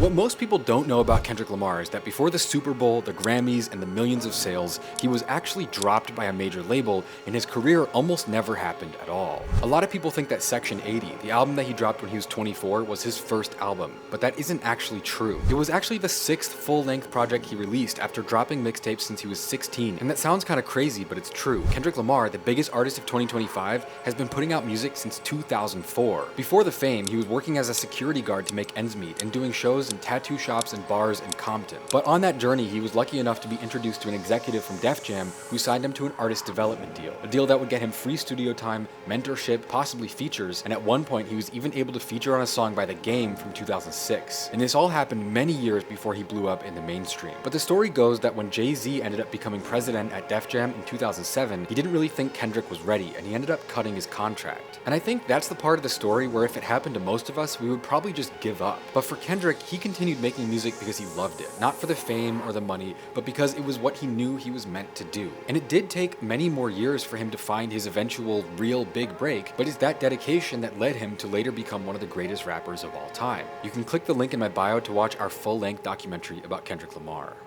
What most people don't know about Kendrick Lamar is that before the Super Bowl, the Grammys, and the millions of sales, he was actually dropped by a major label, and his career almost never happened at all. A lot of people think that Section 80, the album that he dropped when he was 24, was his first album, but that isn't actually true. It was actually the 6th full-length project he released after dropping mixtapes since he was 16, and that sounds kind of crazy, but it's true. Kendrick Lamar, the biggest artist of 2025, has been putting out music since 2004. Before the fame, he was working as a security guard to make ends meet and doing shows in tattoo shops and bars in Compton. But on that journey, he was lucky enough to be introduced to an executive from Def Jam who signed him to an artist development deal, a deal that would get him free studio time, mentorship, possibly features, and at one point he was even able to feature on a song by The Game from 2006. And this all happened many years before he blew up in the mainstream. But the story goes that when Jay-Z ended up becoming president at Def Jam in 2007, he didn't really think Kendrick was ready, and he ended up cutting his contract. And I think that's the part of the story where if it happened to most of us, we would probably just give up. But for Kendrick, he continued making music because he loved it, not for the fame or the money, but because it was what he knew he was meant to do. And it did take many more years for him to find his eventual real big break, but it's that dedication that led him to later become one of the greatest rappers of all time. You can click the link in my bio to watch our full-length documentary about Kendrick Lamar.